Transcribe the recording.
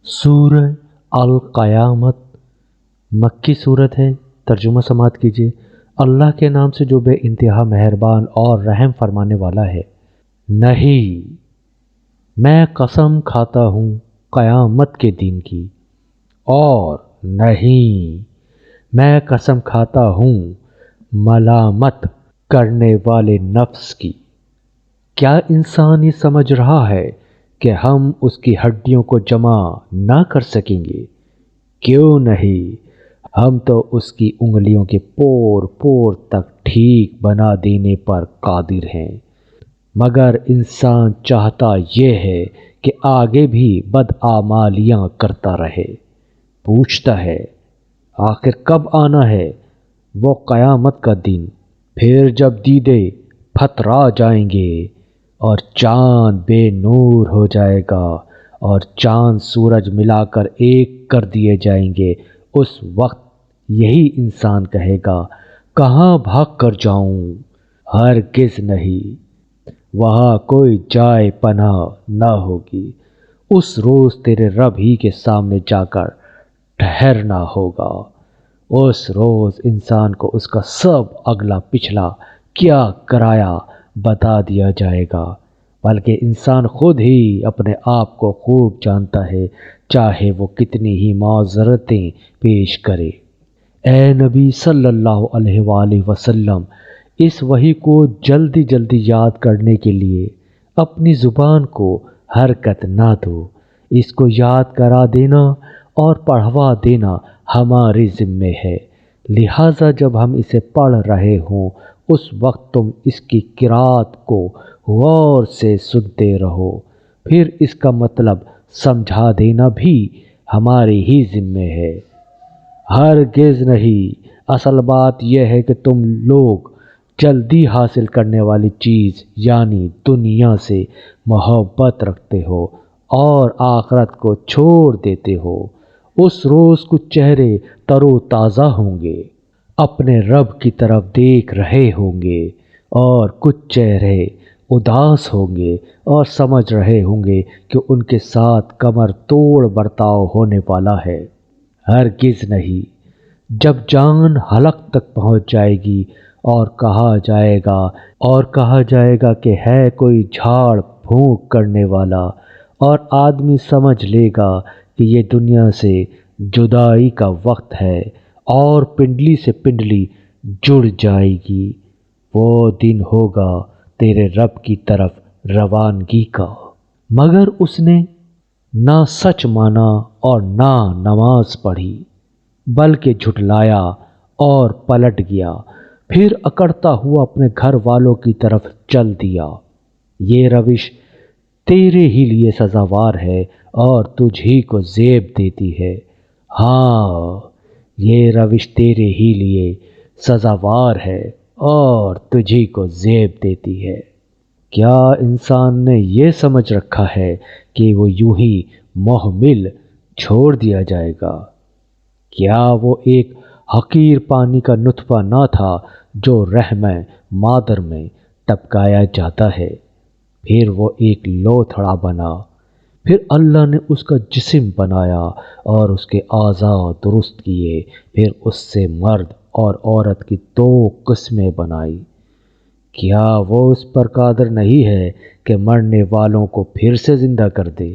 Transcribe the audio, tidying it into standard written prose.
سورہ القیامت مکی صورت ہے۔ ترجمہ سماعت کیجیے۔ اللہ کے نام سے جو بے انتہا مہربان اور رحم فرمانے والا ہے۔ نہیں، میں قسم کھاتا ہوں قیامت کے دن کی، اور نہیں، میں قسم کھاتا ہوں ملامت کرنے والے نفس کی۔ کیا انسان یہ سمجھ رہا ہے کہ ہم اس کی ہڈیوں کو جمع نہ کر سکیں گے؟ کیوں نہیں، ہم تو اس کی انگلیوں کے پور پور تک ٹھیک بنا دینے پر قادر ہیں، مگر انسان چاہتا یہ ہے کہ آگے بھی بدعمالیاں کرتا رہے۔ پوچھتا ہے آخر کب آنا ہے وہ قیامت کا دن؟ پھر جب دیدے پھترا جائیں گے اور چاند بے نور ہو جائے گا اور چاند سورج ملا کر ایک کر دیے جائیں گے، اس وقت یہی انسان کہے گا کہاں بھاگ کر جاؤں؟ ہرگز نہیں، وہاں کوئی جائے پناہ نہ ہوگی۔ اس روز تیرے رب ہی کے سامنے جا کر ٹھہرنا ہوگا۔ اس روز انسان کو اس کا سب اگلا پچھلا کیا کرایا بتا دیا جائے گا، بلکہ انسان خود ہی اپنے آپ کو خوب جانتا ہے، چاہے وہ کتنی ہی معذرتیں پیش کرے۔ اے نبی صلی اللہ علیہ وآلہ وسلم، اس وحی کو جلدی جلدی یاد کرنے کے لیے اپنی زبان کو حرکت نہ دو۔ اس کو یاد کرا دینا اور پڑھوا دینا ہمارے ذمے ہے، لہٰذا جب ہم اسے پڑھ رہے ہوں اس وقت تم اس کی قرأت کو غور سے سنتے رہو، پھر اس کا مطلب سمجھا دینا بھی ہمارے ہی ذمے ہے۔ ہرگز نہیں، اصل بات یہ ہے کہ تم لوگ جلدی حاصل کرنے والی چیز یعنی دنیا سے محبت رکھتے ہو اور آخرت کو چھوڑ دیتے ہو۔ اس روز کچھ چہرے تر و تازہ ہوں گے، اپنے رب کی طرف دیکھ رہے ہوں گے، اور کچھ چہرے اداس ہوں گے اور سمجھ رہے ہوں گے کہ ان کے ساتھ کمر توڑ برتاؤ ہونے والا ہے۔ ہرگز نہیں، جب جان حلق تک پہنچ جائے گی اور کہا جائے گا کہ ہے کوئی جھاڑ پھونک کرنے والا، اور آدمی سمجھ لے گا کہ یہ دنیا سے جدائی کا وقت ہے اور پنڈلی سے پنڈلی جڑ جائے گی، وہ دن ہوگا تیرے رب کی طرف روانگی کا۔ مگر اس نے نہ سچ مانا اور نہ نماز پڑھی، بلکہ جھٹلایا اور پلٹ گیا، پھر اکڑتا ہوا اپنے گھر والوں کی طرف چل دیا۔ یہ روش تیرے ہی لیے سزاوار ہے اور تجھ ہی کو زیب دیتی ہے۔ ہاں، یہ روش تیرے ہی لیے سزاوار ہے اور تجھی کو زیب دیتی ہے۔ کیا انسان نے یہ سمجھ رکھا ہے کہ وہ یوں ہی محمل چھوڑ دیا جائے گا؟ کیا وہ ایک حقیر پانی کا نطفہ نہ تھا جو رحم مادر میں ٹپکایا جاتا ہے، پھر وہ ایک لوتھڑا بنا، پھر اللہ نے اس کا جسم بنایا اور اس کے اعضاء درست کیے، پھر اس سے مرد اور عورت کی دو قسمیں بنائی۔ کیا وہ اس پر قادر نہیں ہے کہ مرنے والوں کو پھر سے زندہ کر دے؟